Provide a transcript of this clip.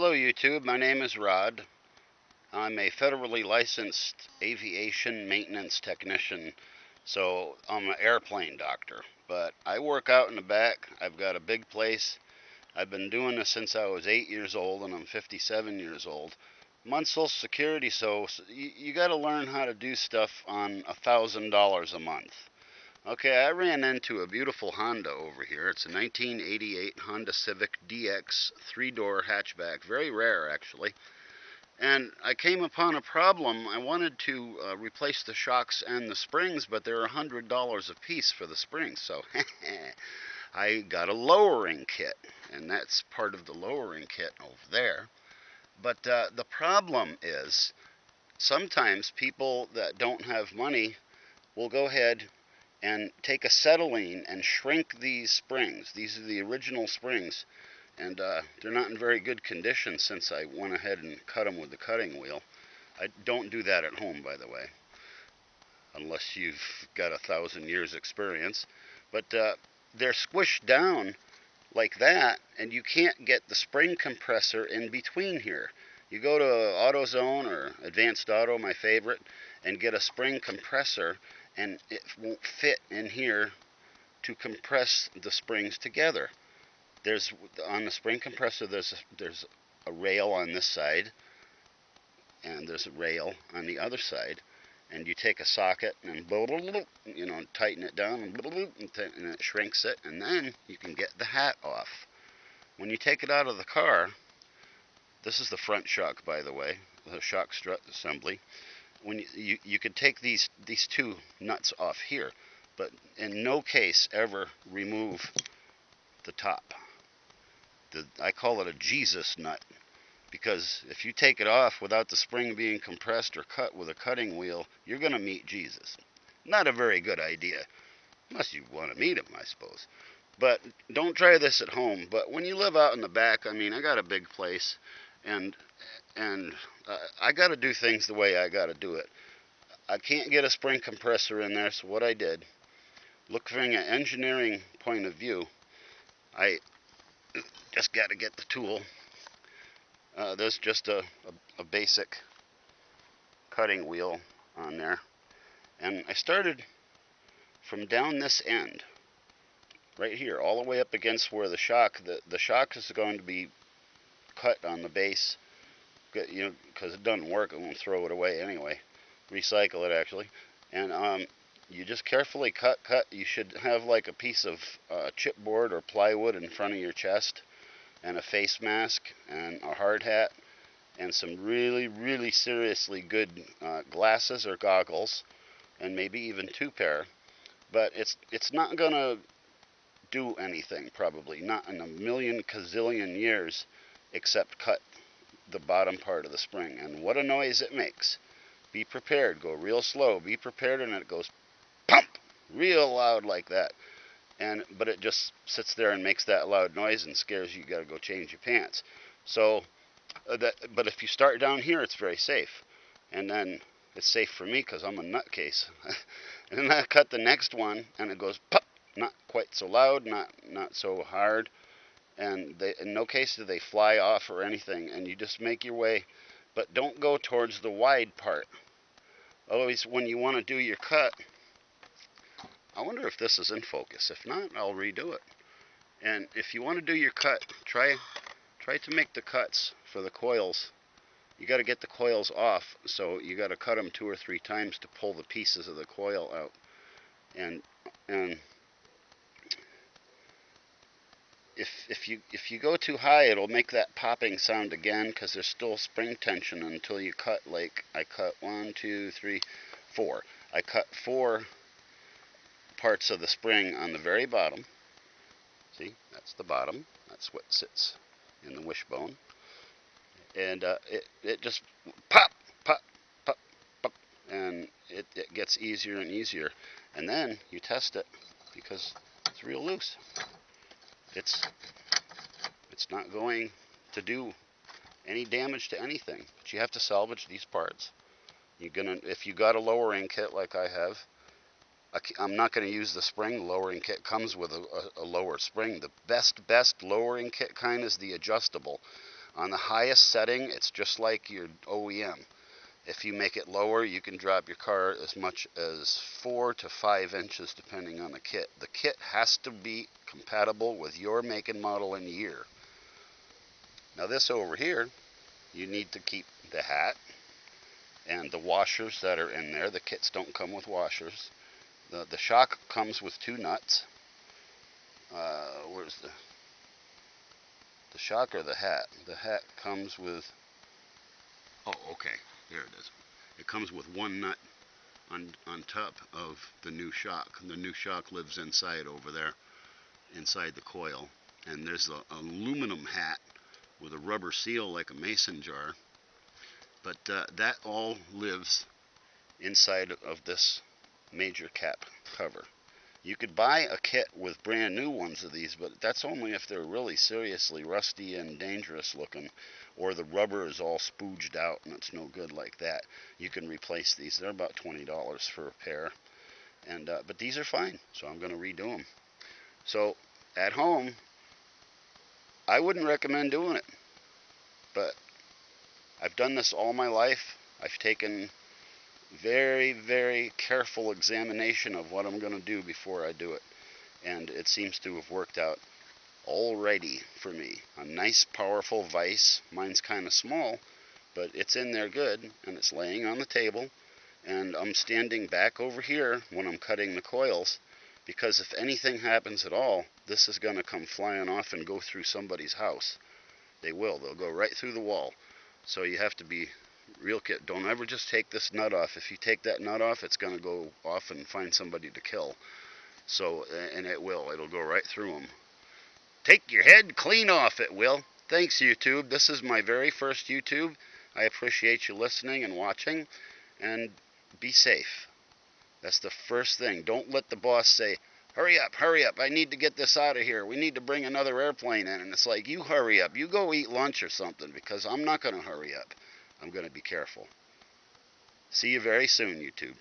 Hello YouTube, my name is Rod. I'm a federally licensed aviation maintenance technician, so I'm an airplane doctor. But I work out in the back. I've got a big place. I've been doing this since I was 8 years old and I'm 57 years old. I'm on Social Security, so you got to learn how to do stuff on $1,000 a month. Okay, I ran into a beautiful Honda over here. It's a 1988 Honda Civic DX 3-door hatchback. Very rare, actually. And I came upon a problem. I wanted to replace the shocks and the springs, but they're $100 a piece for the springs. So I got a lowering kit, and that's part of the lowering kit over there. But the problem is sometimes people that don't have money will go ahead and take acetylene and shrink these springs. These are the original springs, and they're not in very good condition since I went ahead and cut them with the cutting wheel. I don't do that at home, by the way, unless you've got 1,000 years experience. But they're squished down like that, and you can't get the spring compressor in between here. You go to AutoZone or Advanced Auto, my favorite, and get a spring compressor, and it won't fit in here to compress the springs together. There's on the spring compressor there's a rail on this side, and there's a rail on the other side, and you take a socket and tighten it down and it shrinks it, and then you can get the hat off. When you take it out of the car, this is the front shock, by the way, the shock strut assembly. When you could take these two nuts off here, but in no case ever remove the top. I call it a Jesus nut, because if you take it off without the spring being compressed or cut with a cutting wheel, you're going to meet Jesus. Not a very good idea, unless you want to meet him, I suppose. But don't try this at home. But when you live out in the back, I mean, I got a big place, and I got to do things the way I got to do it. I can't get a spring compressor in there, so what I did, looking at engineering point of view, I just got to get the tool. There's just a basic cutting wheel on there, and I started from down this end, right here, all the way up against where the shock is going to be cut on the base. Because it doesn't work, I'm going to throw it away anyway. Recycle it, actually. And you just carefully cut. You should have like a piece of chipboard or plywood in front of your chest, and a face mask, and a hard hat, and some really, really seriously good glasses or goggles, and maybe even 2 pair. But it's not going to do anything, probably. Not in a million gazillion years, except cut the bottom part of the spring, and what a noise it makes. Be prepared. Go real slow. Be prepared, and it goes pump real loud like that. But it just sits there and makes that loud noise and scares you. You got to go change your pants. So but if you start down here, it's very safe, and then it's safe for me because I'm a nutcase. And then I cut the next one, and it goes pop. Not quite so loud, not so hard. And in no case do they fly off or anything, and you just make your way, but don't go towards the wide part. Always when you want to do your cut, I wonder if this is in focus. If not, I'll redo it. And if you want to do your cut, try to make the cuts for the coils. You got to get the coils off, so you got to cut them 2 or 3 times to pull the pieces of the coil out. And if you go too high, it'll make that popping sound again, because there's still spring tension until you cut, like I cut 1, 2, 3, 4. I cut 4 parts of the spring on the very bottom. See, that's the bottom. That's what sits in the wishbone. And it just pop, pop, pop, pop, and it gets easier and easier. And then you test it, because it's real loose. It's not going to do any damage to anything, but you have to salvage these parts. If you got a lowering kit like I have, I'm not going to use the spring. The lowering kit comes with a lower spring. The best lowering kit kind is the adjustable. On the highest setting, it's just like your OEM. If you make it lower, you can drop your car as much as 4 to 5 inches depending on the kit. The kit has to be compatible with your make and model and year. Now this over here, you need to keep the hat and the washers that are in there. The kits don't come with washers. The shock comes with 2 nuts. Where's the shock or the hat? The hat comes with, oh, okay, there it is. It comes with 1 nut on top of the new shock. The new shock lives inside over there, inside the coil. And there's an aluminum hat with a rubber seal like a mason jar. But that all lives inside of this major cap cover. You could buy a kit with brand new ones of these, but that's only if they're really seriously rusty and dangerous looking, or the rubber is all spooged out and it's no good like that. You can replace these. They're about $20 for a pair, and but these are fine, so I'm going to redo them. So at home, I wouldn't recommend doing it, but I've done this all my life. I've taken very, very careful examination of what I'm going to do before I do it. And it seems to have worked out already for me. A nice, powerful vise. Mine's kind of small, but it's in there good, and it's laying on the table. And I'm standing back over here when I'm cutting the coils, because if anything happens at all, this is going to come flying off and go through somebody's house. They will. They'll go right through the wall. So you have to be real careful. Don't ever just take this nut off. If you take that nut off, it's going to go off and find somebody to kill. So, and it will. It'll go right through them. Take your head clean off, it will. Thanks, YouTube. This is my very first YouTube. I appreciate you listening and watching. And be safe. That's the first thing. Don't let the boss say, hurry up, I need to get this out of here. We need to bring another airplane in. And it's like, you hurry up. You go eat lunch or something, because I'm not going to hurry up. I'm going to be careful. See you very soon, YouTube.